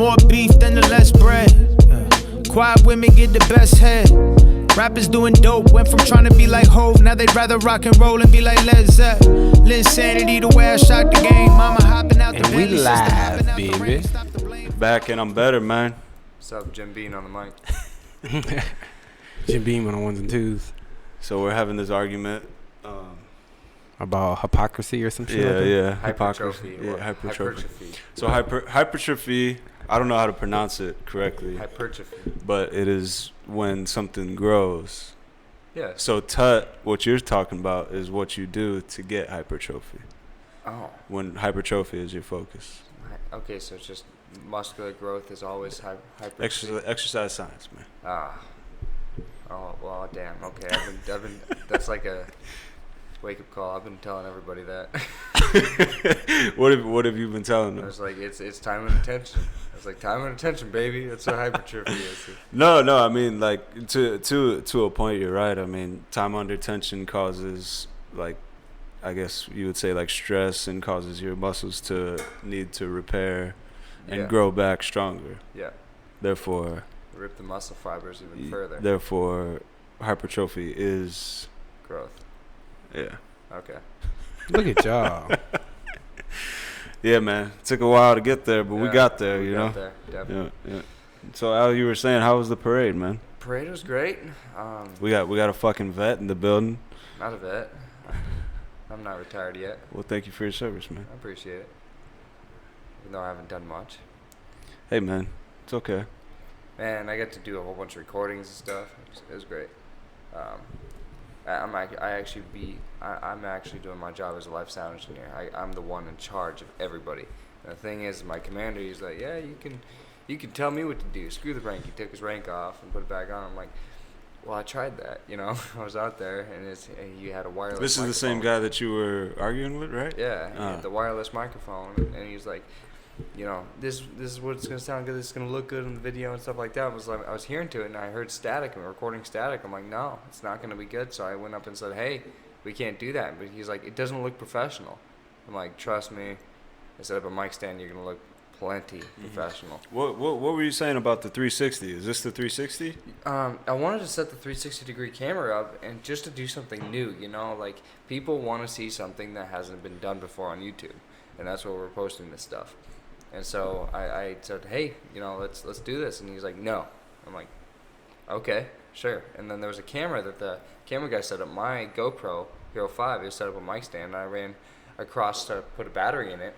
more beef than the less bread. Quiet women get the best head. Rappers doing dope, went from trying to be like Hov, now they'd rather rock and roll and be like Led Zepp. Linsanity, the way I shot the game. Mama hopping out the Bentley, sister hopping out the rain. Back and I'm better, man. What's up, Jim Bean on the mic? Jim Beam on the ones and twos. So we're having this argument about hypocrisy or some shit. Yeah. Hypertrophy. Yeah, hypertrophy. So hypertrophy, I don't know how to pronounce it correctly. Hypertrophy. But it is when something grows. Yeah. So tut, what you're talking about is what you do to get hypertrophy. Oh. When hypertrophy is your focus. Okay, so it's just muscular growth is always hypertrophy. Exercise science, man. Ah. Oh, well, damn. Okay, I've been that's like a wake-up call. I've been telling everybody that. What have you been telling them? I was like, it's time and attention. I was like, time and attention, baby. That's what hypertrophy is. No, I mean, like, to a point, you're right. I mean, time under tension causes, like, I guess you would say, like, stress, and causes your muscles to need to repair and grow back stronger. Yeah. Therefore, rip the muscle fibers even further. Therefore, hypertrophy is growth. Yeah. Okay. Look at y'all. Yeah, man. It took a while to get there, but we got there, we you got know? There, definitely. Yeah. So, Al, you were saying, how was the parade, man? Parade was great. We got a fucking vet in the building. Not a vet. I'm not retired yet. Well, thank you for your service, man. I appreciate it. Even though I haven't done much. Hey, man. It's okay. Man, I got to do a whole bunch of recordings and stuff. It was great. I'm actually doing my job as a live sound engineer. I'm the one in charge of everybody. And the thing is, my commander, he's like, yeah, you can tell me what to do. Screw the rank. He took his rank off and put it back on. I'm like, well, I tried that, you know. I was out there, and he had a wireless This is microphone. the same guy that you were arguing with, right? Yeah, he had the wireless microphone, and he's like, you know, this is what it's gonna sound good. This is gonna look good in the video and stuff like that. I was hearing to it, and I heard static and recording static. I'm like, no, it's not gonna be good. So I went up and said, hey, we can't do that. But he's like, it doesn't look professional. I'm like, trust me. I set up a mic stand. You're gonna look plenty professional. What were you saying about the 360? Is this the 360? I wanted to set the 360-degree camera up and just to do something new. You know, like people want to see something that hasn't been done before on YouTube, and that's why we're posting this stuff. And so I said, hey, you know, let's do this. And he's like, no. I'm like, okay, sure. And then there was a camera that the camera guy set up. My GoPro Hero 5 is set up a mic stand. And I ran across to put a battery in it.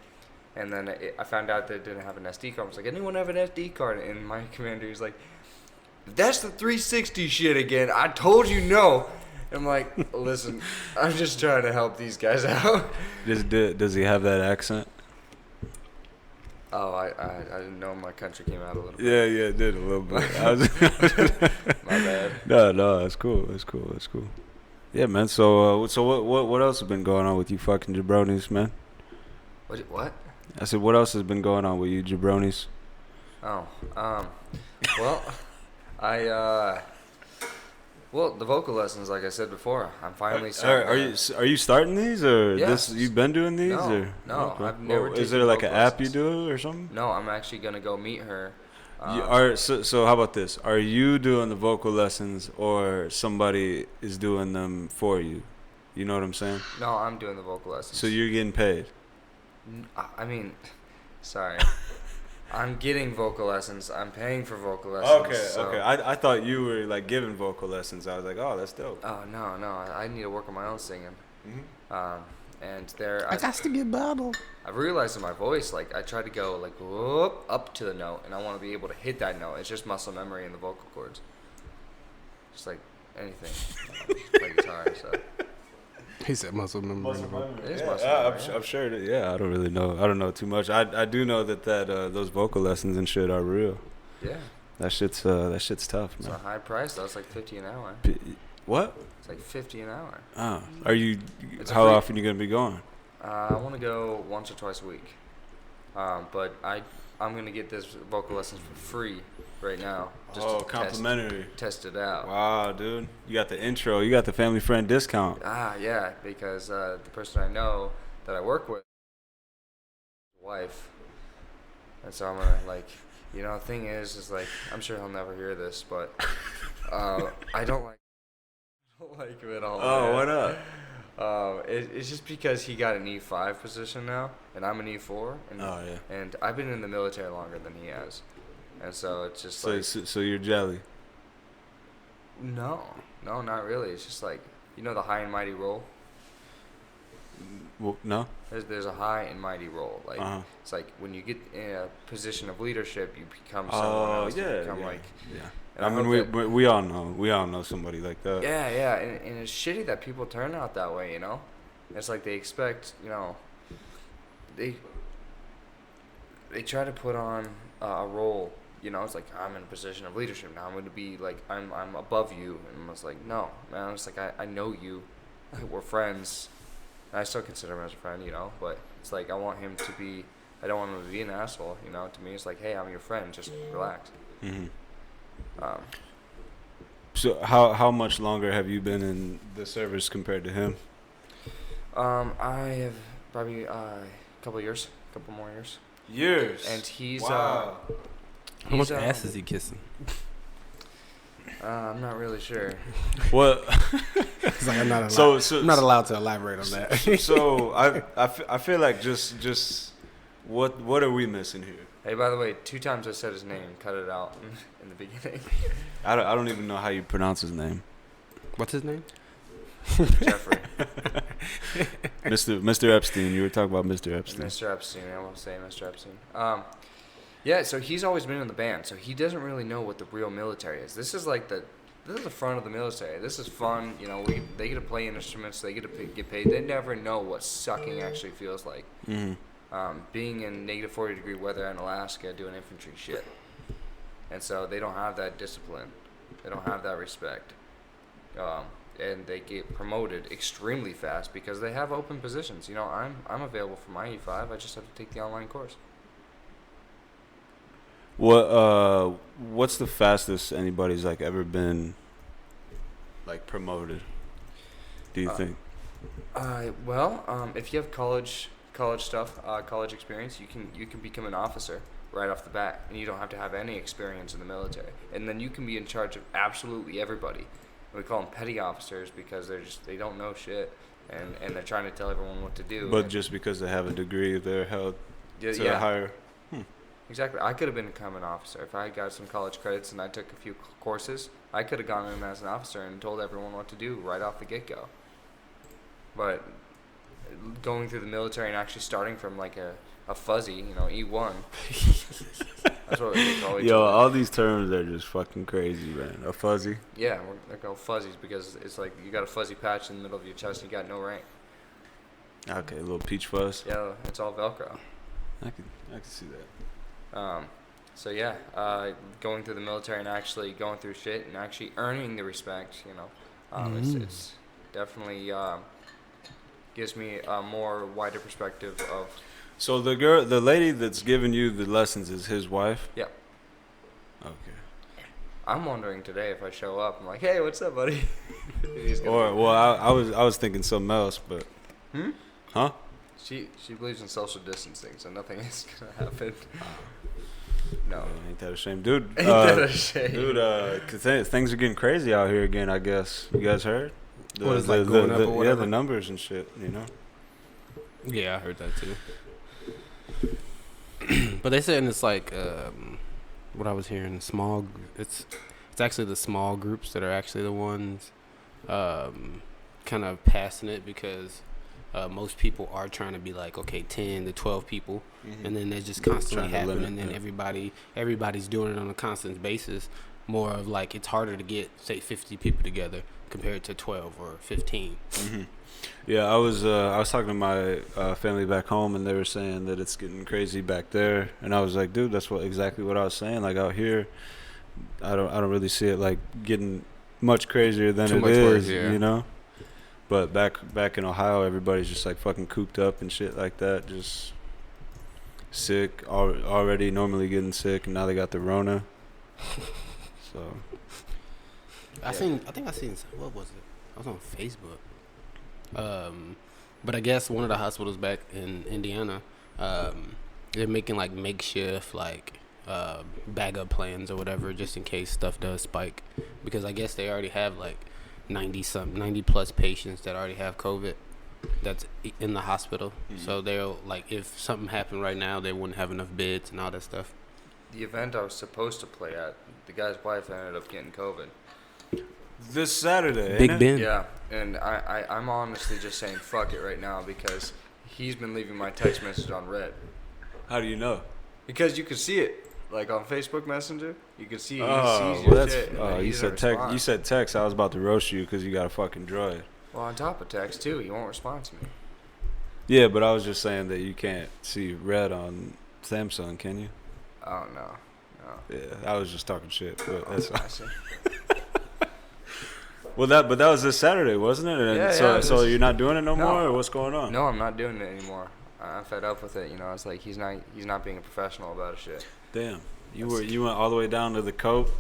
And then I found out that it didn't have an SD card. I was like, anyone have an SD card? And my commander was like, that's the 360 shit again. I told you no. I'm like, listen, I'm just trying to help these guys out. Does he have that accent? Oh, I didn't know my country came out a little bit. Yeah, it did a little bit. My bad. No, that's cool. Yeah, man. So what else has been going on with you fucking jabronis, man? What? I said, what else has been going on with you jabronis? Oh, well, well, the vocal lessons, like I said before, I'm finally starting. Are you starting these, or yes. You've been doing these? No, okay. I've never. Is there like an app you do or something? No, I'm actually gonna go meet her. So how about this? Are you doing the vocal lessons, or somebody is doing them for you? You know what I'm saying? No, I'm doing the vocal lessons. So you're getting paid? I mean, sorry. I'm getting vocal lessons. I'm paying for vocal lessons. Okay. I thought you were like giving vocal lessons. I was like, oh, that's dope. Oh no, I need to work on my own singing. Mm-hmm. And there, I got to get battle. I've realized in my voice, like I try to go like whoop up to the note, and I want to be able to hit that note. It's just muscle memory in the vocal cords. Just like anything, play guitar. So. He said muscle memory. It is muscle memory. I'm sure that. Yeah, I don't really know. I don't know too much. I do know that those vocal lessons and shit are real. Yeah. That shit's tough, man. It's a high price though. It's like $50 an hour. What? It's like $50 an hour. Oh, how often you gonna be going? I want to go once or twice a week. But I'm gonna get this vocal lessons for free right now. Just to complimentary. Test it out. Wow, dude. You got the intro. You got the family friend discount. Yeah, because the person I know that I work with, wife, and so I'm gonna like. You know, the thing is like, I'm sure he'll never hear this, but I don't like him at all. Oh, man. what up? It's just because he got an E5 position now, and I'm an E4, and Oh yeah. and I've been in the military longer than he has, and so it's just So, like, so you're jelly. no, not really. It's just like, you know, the high and mighty role. Well, no. There's a high and mighty role. Like it's like when you get in a position of leadership, you become someone Oh else. You yeah. become Yeah. like, Yeah. and I hope mean, that- we all know somebody like that. yeah, and it's shitty that people turn out that way. You know, it's like they expect, you know, they try to put on a role. You know, it's like, I'm in a position of leadership now. I'm going to be like, I'm above you, and I was like, no, man. It's like, I know you, we're friends. And I still consider him as a friend, you know. But it's like, I want him to be. I don't want him to be an asshole. You know, to me, it's like, hey, I'm your friend. Just relax. Mm-hmm. Um, So how much longer have you been in the service compared to him? I have probably a couple more years. Years. And he's Wow. How much he's, ass is he kissing? I'm not really sure. What? It's like I'm not allowed. So I'm not allowed to elaborate on that. So I feel like just what are we missing here? Hey, by the way, 2 times I said his name. Cut it out in the beginning. I don't even know how you pronounce his name. What's his name? Jeffrey. Mr. Epstein. You were talking about Mr. Epstein. Mr. Epstein. I won't say Mr. Epstein. Yeah, so he's always been in the band, so he doesn't really know what the real military is. This is like this is the front of the military. This is fun. You know, they get to play instruments. They get to get paid. They never know what sucking actually feels like. Mm-hmm. Being in negative 40-degree weather in Alaska doing infantry shit. And so they don't have that discipline. They don't have that respect. And they get promoted extremely fast because they have open positions. You know, I'm available for my E5. I just have to take the online course. What's the fastest anybody's like ever been like promoted? Do you think? Well, if you have college stuff, college experience, you can become an officer right off the bat, and you don't have to have any experience in the military. And then you can be in charge of absolutely everybody. And we call them petty officers because they don't know shit, and they're trying to tell everyone what to do. But and just because they have a degree, they're held to a yeah, higher. exactly. I could have become an officer if I got some college credits and I took a few courses. I could have gone in as an officer and told everyone what to do right off the get-go. But going through the military and actually starting from like a fuzzy, you know, E1. That's what they call each Yo, other. all these terms are just fucking crazy, man. A fuzzy. Yeah, they're called fuzzies because it's like you got a fuzzy patch in the middle of your chest and you got no rank. Okay, a little peach fuzz. Yeah, it's all Velcro. I can see that. So yeah, going through the military and actually going through shit and actually earning the respect, you know, it's definitely gives me a more wider perspective of. So the lady that's giving you the lessons is his wife? Yep. Okay. I'm wondering today if I show up, I'm like, hey, what's up, buddy? He's gonna Or be- well, I was thinking something else, but huh? She believes in social distancing, so nothing is gonna happen. No. Ain't that a shame, dude? Ain't that a shame? Dude, 'cause things are getting crazy out here again. I guess you guys heard. What is, like, going up or Yeah, whatever? the numbers and shit. You know. Yeah, I heard that too. But they saying it's like what I was hearing. It's actually the small groups that are actually the ones kind of passing it because most people are trying to be like, okay, 10 to 12 people, and then they're just constantly Trying to happening, limit, and then yeah. everybody's doing it on a constant basis. More of like it's harder to get say 50 people together compared to 12 or 15. Yeah, I was talking to my family back home, and they were saying that it's getting crazy back there, and I was like, dude, that's exactly what I was saying. Like out here, I don't really see it like getting much crazier than Too it much is, worse, yeah. you know. But back in Ohio, everybody's just like fucking cooped up and shit like that, just sick, already normally getting sick, and now they got the Rona. So I think I seen what was it? I was on Facebook. But I guess one of the hospitals back in Indiana, they're making like makeshift like backup plans or whatever, just in case stuff does spike. Because I guess they already have like 90 plus patients that already have COVID that's in the hospital. So they'll like, if something happened right now, they wouldn't have enough beds and all that stuff. The event I was supposed to play at, the guy's wife ended up getting COVID. This Saturday, Big ain't it? Ben. Yeah, and I'm honestly just saying fuck it right now because he's been leaving my text message on red. How do you know? Because you could see it, like on Facebook Messenger. You could see he Oh, sees well, your that's. shit. And Oh, then he you doesn't said text. respond. You said text. I was about to roast you because you got a fucking droid. Well, on top of text too, he won't respond to me. Yeah, but I was just saying that you can't see red on Samsung, can you? Oh no. Yeah, I was just talking shit. But that's I see. well, that was this Saturday, wasn't it? And Yeah, so yeah, so this- you're not doing it no No. more, or what's going on? No, I'm not doing it anymore. I'm fed up with it. You know, it's like he's not being a professional about his shit. Damn, you went all the way down to the Cope.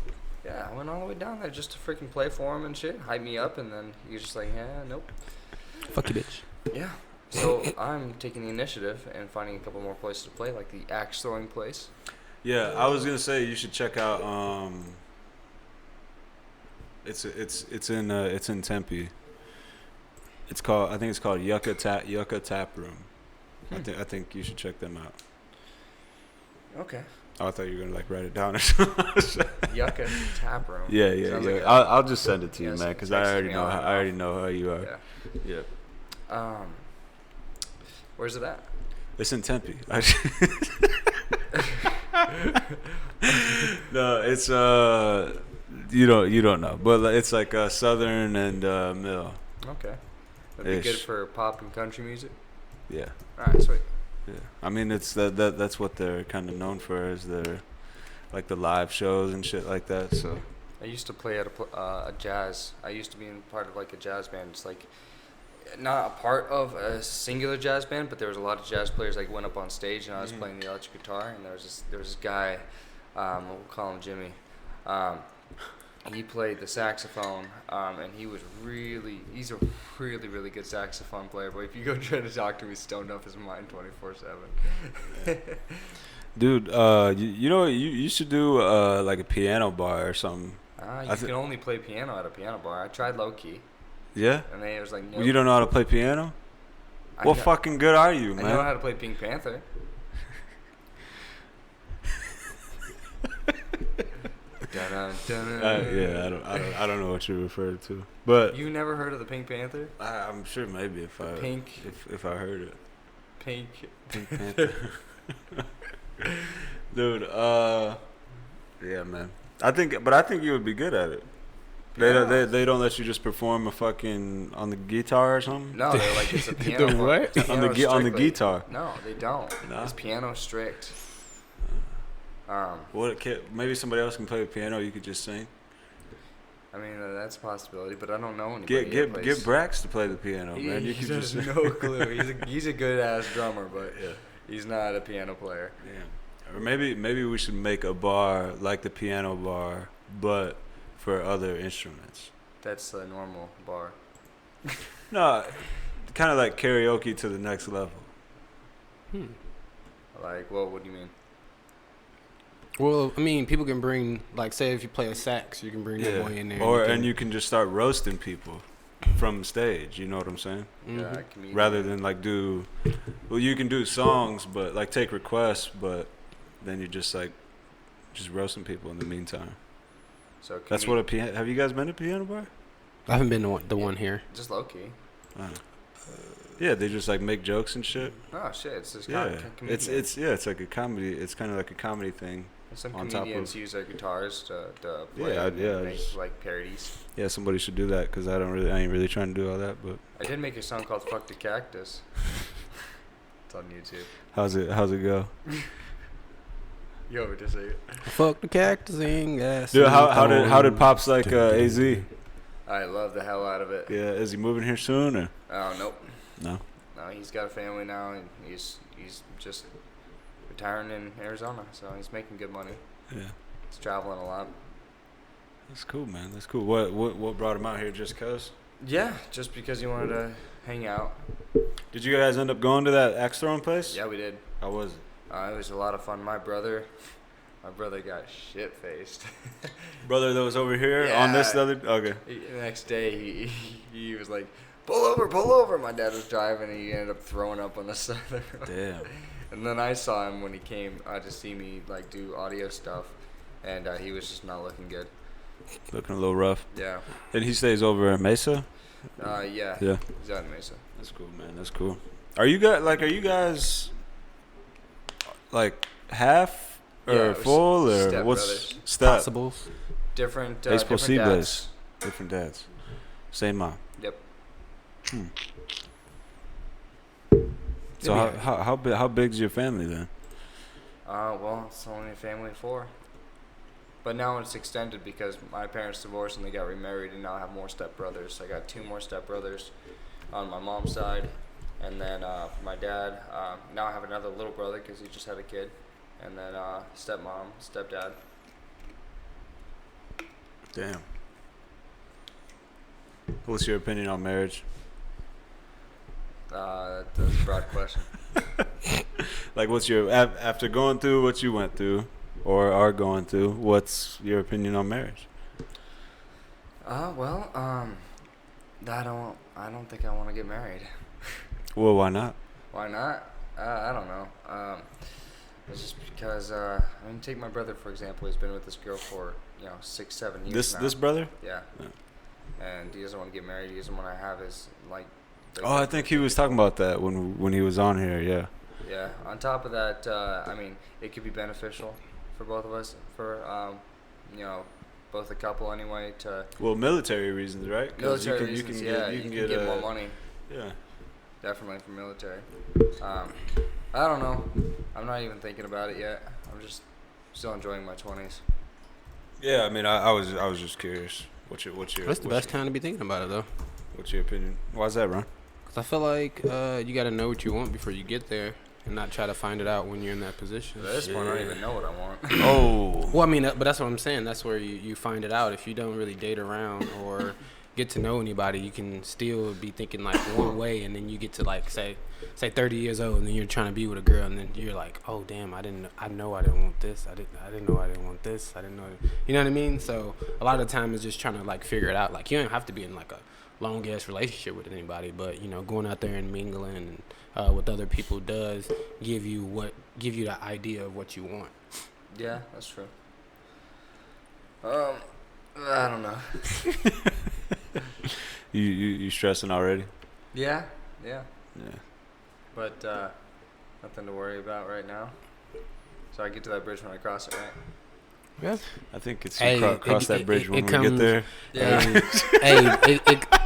Yeah, I went all the way down there just to freaking play for him and shit, hype me up, and then he's just like, yeah, nope. Fuck you, bitch. Yeah. So I'm taking the initiative and finding a couple more places to play, like the axe throwing place. Yeah, I was gonna say you should check out. It's in Tempe. I think it's called Yucca Tap Room. I think you should check them out. Okay. Oh, I thought you were gonna like write it down or something. Yucca Tap Room. Yeah. Sounds like a- I'll just send it to you, Yes, man, because text I already me know. on and I already off. know how you are. Yeah. Yeah. Where's it at? It's in Tempe. No, it's you don't know, but it's like Southern and Mill. Okay. That'd be good Ish. for pop and country music. Yeah. All right, sweet. Yeah, I mean it's that's what they're kind of known for, is their like the live shows and shit like that. So I used to play at a jazz. I used to be in part of like a jazz band. It's like not a part of a singular jazz band, but there was a lot of jazz players like went up on stage, and I was playing the electric guitar. And there was this guy, we'll call him Jimmy. He played the saxophone, and he's a really good saxophone player. But if you go try to talk to him, he's stoned off his mind 24/7. dude, you should do like a piano bar or something. You can only play piano at a piano bar. I tried low key, Yeah. and then it was like, no. Well, you don't know how to play piano? What fucking good are you, I man? know how to play Pink Panther. Yeah, I don't know what you referred to, but You never heard of the Pink Panther? I'm sure maybe if I if I heard it. Pink. Pink Panther. Dude, yeah, man. I think you would be good at it. They don't let you just perform a fucking on the guitar or something. No, they're like, it's a piano. The what? on the Piano on the strictly. guitar. No, they don't. No? It's piano strict. Maybe somebody else can play the piano. You could just sing. I mean, that's a possibility, but I don't know anybody. Get that get plays. Brax to play the piano, He, man. You he could has just no clue. He's a good ass drummer, but Yeah. he's not a piano player. Yeah. Or maybe we should make a bar like the piano bar, but for other instruments. That's a normal bar. No, kind of like karaoke to the next level. Like, well, what do you mean? Well, I mean, people can bring, like, say if you play a sax, you can bring your boy in there. And you can just start roasting people from stage. You know what I'm saying? Yeah, comedian. Rather than like you can do songs, but like take requests, but then you just roasting people in the meantime. So That's what a piano. Have you guys been to piano bar? I haven't been to the one here. Just low key. Yeah, they just like make jokes and shit. Oh shit! It's just Yeah, comedian. it's like a comedy. It's kind of like a comedy thing. Some on top comedians of- use their guitars to play Yeah, and yeah, make just- like parodies. Yeah, somebody should do that because I ain't really trying to do all that. But I did make a song called "Fuck the Cactus." It's on YouTube. how's it go? You over to say it? Fuck the cactus and gas. Dude, how did Pops like AZ? Yeah, I love the hell out of it. is he moving here soon or Oh nope. no? No, he's got a family now, and he's just retiring in Arizona, so he's making good money. Yeah, He's traveling a lot. that's cool, man. That's cool. What brought him out here? Just cause? Yeah, just because he wanted to hang out. Did you guys end up going to that axe throwing place? Yeah, we did. How was it? It was a lot of fun. My brother My brother got shit faced. Brother that was over here on this Yeah. other. Okay. The next day, he was like, pull over. My dad was driving, and he ended up throwing up on the side of the road. Damn. And then I saw him when he came to see me like do audio stuff, and he was just not looking good. Looking a little rough. Yeah. And he stays over in Mesa. Yeah. Yeah. He's out in Mesa. That's cool, man. That's cool. Are you guys like half Yeah, or we're full or step what's brothers. step? Possibles. Different. Es Different posibles. dads. Different dads. Same mom. Yep. So how big's your family then? Well, it's only a family of 4. But now it's extended because my parents divorced and they got remarried, and now I have more stepbrothers. I got 2 more stepbrothers on my mom's side, and then for my dad, now I have another little brother because he just had a kid, and then stepmom, stepdad. Damn. What's your opinion on marriage? That's a broad question. Like, what's your after going through what you went through, or are going through? What's your opinion on marriage? Well, I don't think I want to get married. Well, why not? Why not? I don't know. It's just because take my brother for example. He's been with this girl for 6-7 years now. This brother? Yeah. Yeah. And he doesn't want to get married. He doesn't want to have his like. Oh, I think he was talking about that when he was on here. Yeah. Yeah. On top of that, it could be beneficial for both of us. For both the couple anyway. To Well, military reasons, right? 'Cause military reasons. You can get more money. Yeah. Definitely for military. I don't know. I'm not even thinking about it yet. I'm just still enjoying my 20s. Yeah, I mean, I was just curious. What's your That's the best time to be thinking about it, though. What's your opinion? Why's that, Ron? Because I feel like you got to know what you want before you get there and not try to find it out when you're in that position. At this point, I don't even know what I want. Oh. Well, I mean, but that's what I'm saying. That's where you find it out. If you don't really date around or get to know anybody, you can still be thinking like one way, and then you get to like say 30 years old, and then you're trying to be with a girl, and then you're like, oh damn, I know I didn't want this. I didn't know I didn't want this. I didn't know. You know what I mean? So a lot of the time it's just trying to like figure it out. Like you don't have to be in like a long ass relationship with anybody, but going out there and mingling and with other people does give you the idea of what you want. Yeah, that's true. I don't know. You stressing already? Yeah. Yeah. But nothing to worry about right now. So I get to that bridge when I cross it, right? Yeah. I think it's Hey, cross that bridge when we comes, get there. Yeah.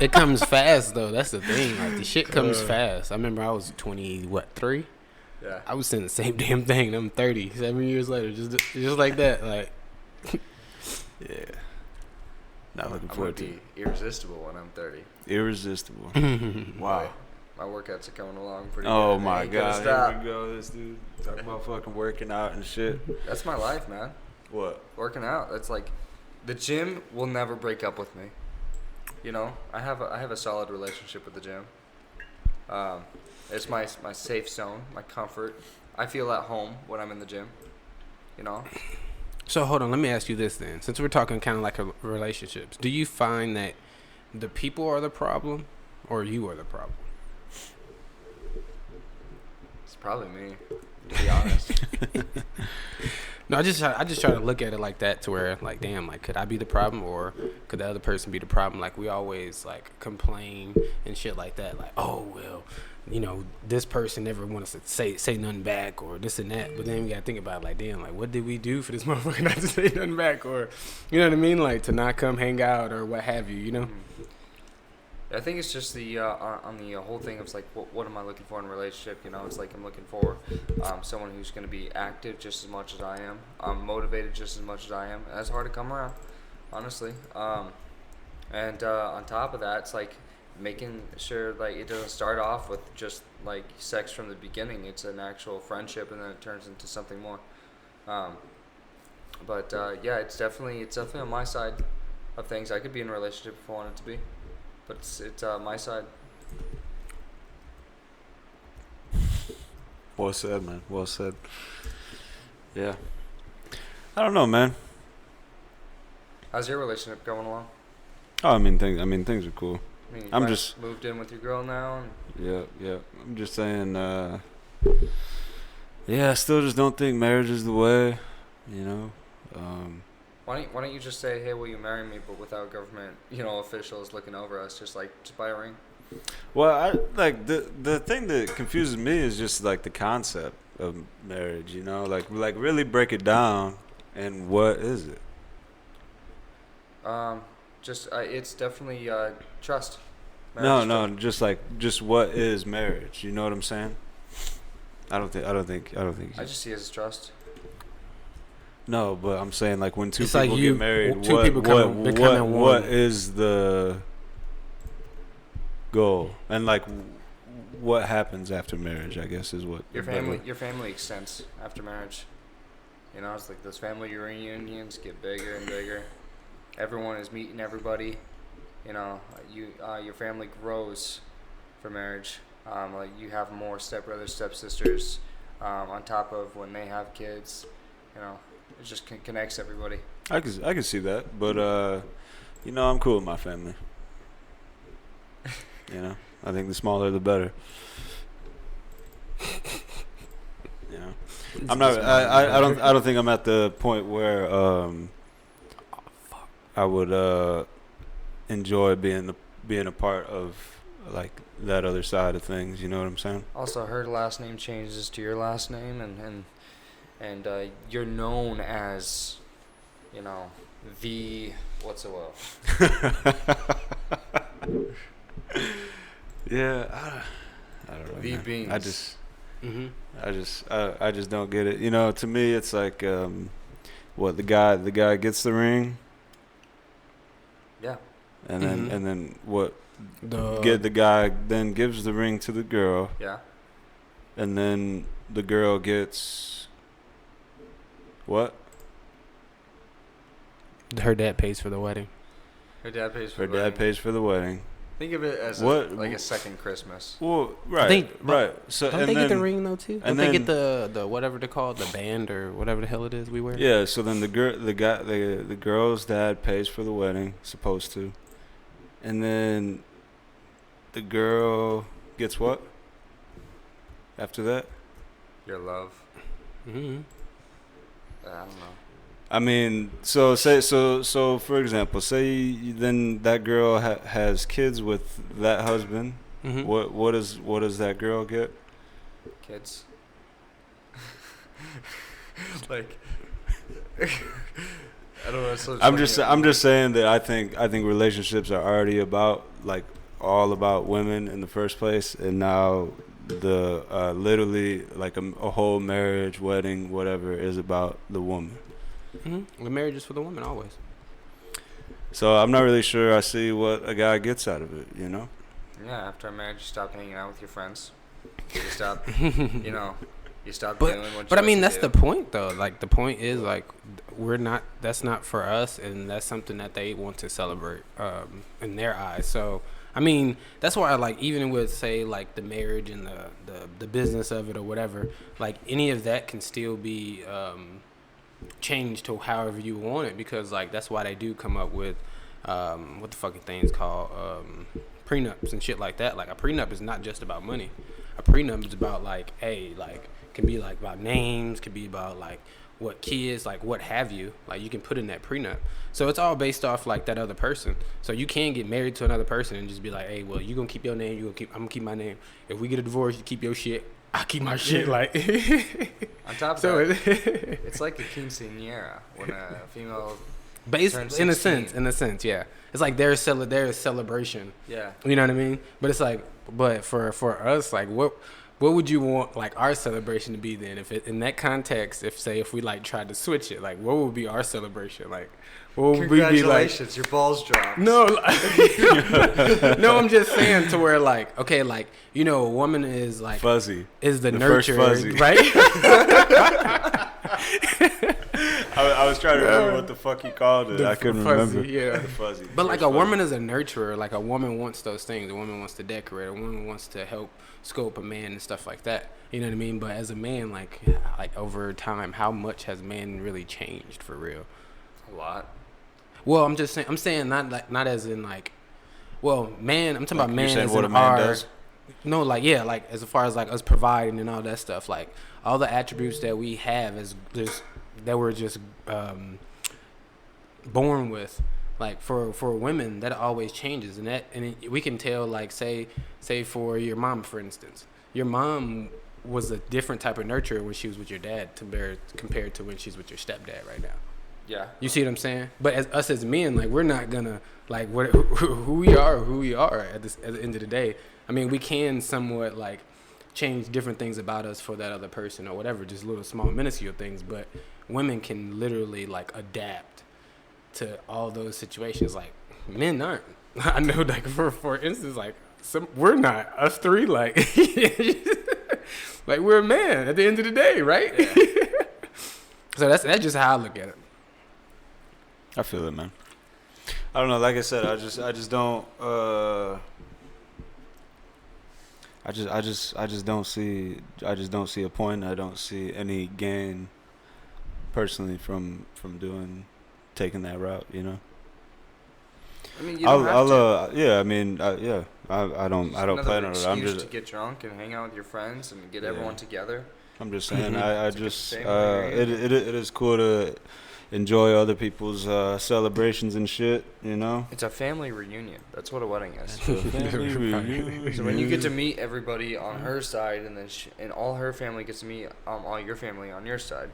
It comes fast though. That's the thing. Like the shit comes fast. I remember I was 3. Yeah. I was saying the same damn thing. I'm 30, 7 years later, just like that. Like, Yeah. Not looking I'm forward gonna to be it. irresistible when I'm 30. Irresistible. Wow. My workouts are coming along pretty Oh good. my Ain't gonna God. stop. Here we go. This dude talking about fucking working out and shit. That's my life, man. What? Working out. That's like, the gym will never break up with me. I have a solid relationship with the gym. It's my safe zone, my comfort. I feel at home when I'm in the gym. so hold on. Let me ask you this then. Since we're talking kind of like relationships, do you find that the people are the problem, or you are the problem? It's probably me, to be honest. No, I just try to look at it like that, to where like, damn, like could I be the problem, or could the other person be the problem? Like we always like complain and shit like that. Like, oh well, this person never wants to say nothing back or this and that. But then we gotta think about it, like, damn, like what did we do for this motherfucker not to say nothing back, or you know what I mean, like to not come hang out or what have you, I think it's just the on the whole thing of like what am I looking for in a relationship? It's like I'm looking for someone who's going to be active just as much as I am, motivated just as much as I am. That's hard to come around, honestly. And on top of that, it's like making sure like it doesn't start off with just like sex from the beginning. It's an actual friendship, and then it turns into something more. But it's definitely on my side of things. I could be in a relationship if I wanted to be. But it's my side. Well said, man. Well said. Yeah. I don't know, man. How's your relationship going along? Oh, I mean things are cool. I mean, you I'm guys just- moved in with your girl now. And Yeah. I'm just saying. Yeah, I still just don't think marriage is the way. You know. why don't you just say, hey, will you marry me, but without government, officials looking over us, just buy a ring? Well, I like the thing that confuses me is just like the concept of marriage. You know, like really break it down, and what is it? It's definitely trust. No, Marriage just what is marriage? You know what I'm saying? I don't think. I just see it as trust. No, but I'm saying like when two It's people like get married, two people becoming what one. is the goal, and like what happens after marriage? I guess is what Your family extends after marriage. It's like those family reunions get bigger and bigger. Everyone is meeting everybody. Your family grows for marriage. Like you have more stepbrothers, stepsisters, on top of when they have kids. It just connects everybody. I can see that, but I'm cool with my family. I think the smaller the better. I'm not. I don't think I'm at the point where I would enjoy being a part of like that other side of things. You know what I'm saying? Also, her last name changes to your last name, and you're known as, the what's the word? Yeah, I don't know. The Man. beans. I just don't get it. To me, it's like, what the guy gets the ring, Yeah. and then what? The The guy then gives the ring to the girl, Yeah. and then the girl gets what? her dad pays for the wedding. Her dad pays for Her the dad wedding. pays for the wedding. Think of it as What? a second Christmas. Well, right, think- right. So Don't and they then, get the ring though too? Don't and they then- get the whatever they call it, the band or whatever the hell it is we wear? Yeah. So then the girl's dad pays for the wedding, supposed to, and then the girl gets what? After that, Your love. Mm-hmm. I don't know. I mean, so for example, say then that girl has kids with that husband. Mm-hmm. What does that girl get? Kids. Like. I don't know. So I'm just saying that I think relationships are already all about women in the first place, and now the literally like a whole marriage, wedding, whatever is about the woman. Mm-hmm. The marriage is for the woman always. So I'm not really sure I see what a guy gets out of it. Yeah, after a marriage, you stop hanging out with your friends. You stop, you stop doing what you But I mean, like that's to the do. point though. Like the point is like that's not for us, and that's something that they want to celebrate in their eyes. So I mean, that's why like even with say like the marriage and the business of it or whatever, like any of that can still be changed to however you want it, because like that's why they do come up with what the fucking thing's called prenups and shit like that. Like a prenup is not just about money. A prenup is about like can be like about names, could be about like what kids, like what have you, like you can put in that prenup. So it's all based off like that other person. So you can get married to another person and just be like, hey, well, you gonna keep your name, I'm gonna keep my name. If we get a divorce, you keep your shit, I keep my shit. Like On top of so that, it's like a quinceañera when a female. based Turn in a 16. sense, yeah. It's like their celebration. Yeah. You know what I mean? But it's like, but for us, like, what would you want like our celebration to be then? If it, in that context, if we like tried to switch it, like, what would be our celebration? Like, what would we be like? Congratulations, your balls dropped. No, no, I'm just saying to where like, okay, like a woman is like Fuzzy. is the The first nurturer, fuzzy. right? I was trying to remember what the fuck he called it. I couldn't fuzzy, remember. Yeah. The fuzzy. But like First a woman fuzzy. is a nurturer. Like a woman wants those things. A woman wants to decorate. A woman wants to help scope a man and stuff like that. You know what I mean? But as a man, like over time, how much has man really changed for real? A lot. Well, I'm just saying. I'm saying not as in like. Well, man, I'm talking Like, about you're man saying as what in a man our. does? No, like yeah, like as far as like us providing and all that stuff, like all the attributes that we have as just that we're just born with, like for women that always changes, and we can tell, like say for your mom, for instance, your mom was a different type of nurturer when she was with your dad compared to when she's with your stepdad right now. Yeah. You see what I'm saying? But as us as men, like we're not gonna like who we are at the end of the day. I mean, we can somewhat like change different things about us for that other person or whatever, just little small minuscule things. But women can literally like adapt to all those situations. Like men aren't. I know, like for instance, like we're not us three. Like like we're a man at the end of the day, right? Yeah. So that's just how I look at it. I feel it, man. I don't know. Like I said, I just don't. I just don't see a point. I don't see any gain personally from taking that route. You know. I mean, you don't have to. Yeah. I mean, yeah. I don't plan on it. I'm Excuse just to get drunk and hang out with your friends and get everyone together. I'm just saying. I It's like just the same way. it is cool to enjoy other people's celebrations and shit. You know. It's a family reunion. That's what a wedding is. Family reunion. So when you get to meet everybody on her side, and then and all her family gets to meet all your family on your side.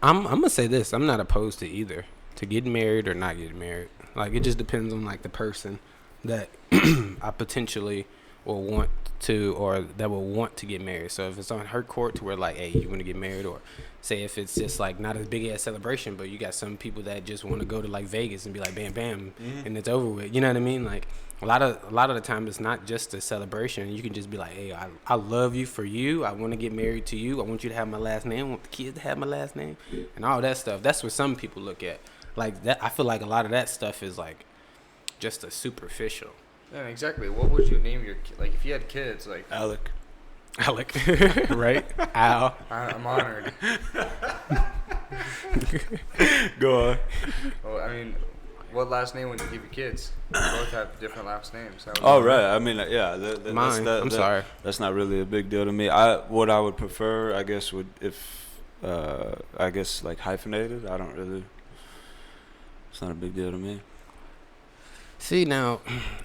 I'm gonna say this. I'm not opposed to either, to getting married or not getting married. Like it just depends on like the person that I potentially will want to, or that will want to get married. So if it's on her court to where like, hey, you want to get married, or say if it's just like not a big ass celebration, but you got some people that just want to go to like Vegas and be like bam bam, and it's over with. You know what I mean? Like a lot of the time it's not just a celebration. You can just be like, hey, I love you for you. I want to get married to you. I want you to have my last name. I want the kids to have my last name, and all that stuff. That's what some people look at. Like that, I feel like a lot of that stuff is like just a superficial. Yeah, exactly. What would you name your like if you had kids? Like Alec. Alec, right? Al. I'm honored. Go on. Well, I mean, what last name would you give your kids? You both have different last names. That would Oh be- right. I mean, yeah. Mine. I'm sorry. That's not really a big deal to me. What I would prefer, I guess, I guess like hyphenated. I don't really. It's not a big deal to me. See, now,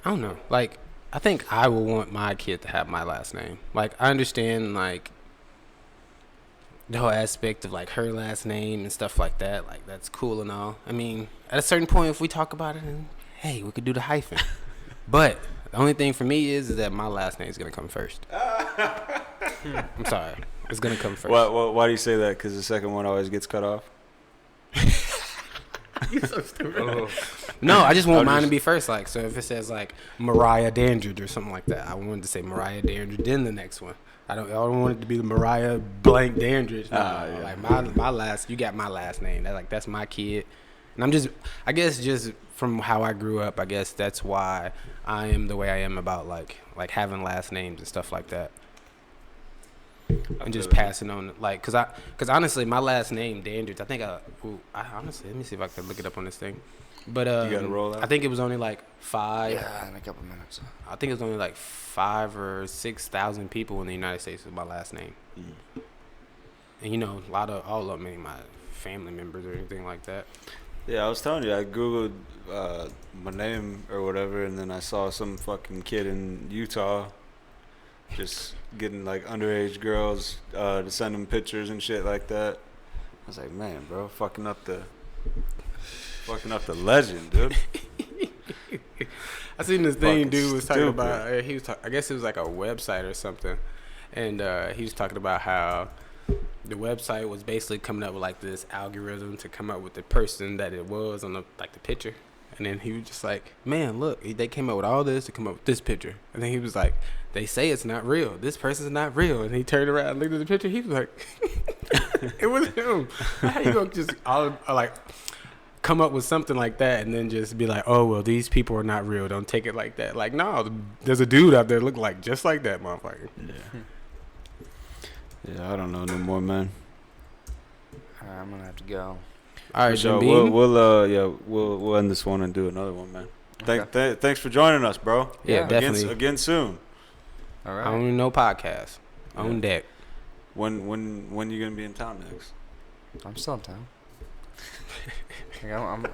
I don't know. Like, I think I will want my kid to have my last name. Like, I understand, like, the whole aspect of, like, her last name and stuff like that. Like, that's cool and all. I mean, at a certain point, if we talk about it, then, hey, we could do the hyphen. But the only thing for me is that my last name is going to come first. I'm sorry. It's going to come first. Why do you say that? Because the second one always gets cut off? You're so stupid. Oh. No, I just want mine to be first. Like, so if it says like Mariah Dandridge or something like that, I wanted to say Mariah Dandridge, then the next one. I don't want it to be the Mariah blank Dandridge. No, Yeah. like my last. You got my last name. That's my kid, and I guess just from how I grew up, I guess that's why I am the way I am about like having last names and stuff like that. And just passing on, like, cause honestly, my last name Dandridge. I think I honestly, let me see if I can look it up on this thing. But You gotta roll out? I think it was only like 5. Yeah, in a couple minutes. I think it was only like 5 or 6,000 people in the United States with my last name. And a lot of all of them ain't my family members or anything like that. Yeah, I was telling you, I googled my name or whatever, and then I saw some fucking kid in Utah just getting like underage girls to send them pictures and shit like that. I was like, man, bro, fucking up the legend, dude. I seen this thing Fucking dude was talking stupid. about. I guess it was like a website or something, and he was talking about how the website was basically coming up with like this algorithm to come up with the person that it was on the picture. And then he was just like, man, look, they came up with all this to come up with this picture. And then he was like, they say it's not real. This person's not real. And he turned around and looked at the picture. He was like, It was him. How you gonna just like come up with something like that and then just be like, oh well, these people are not real. Don't take it like that. Like, no, there's a dude out there look like just like that motherfucker. Yeah, I don't know no more, man. I'm gonna have to go. All right, So Jim we'll end this one and do another one, man. Okay. Thanks for joining us, bro. Yeah, definitely. Again soon. All right. Own no podcast. On deck. When you gonna be in town next? I'm still in town. Like, I'm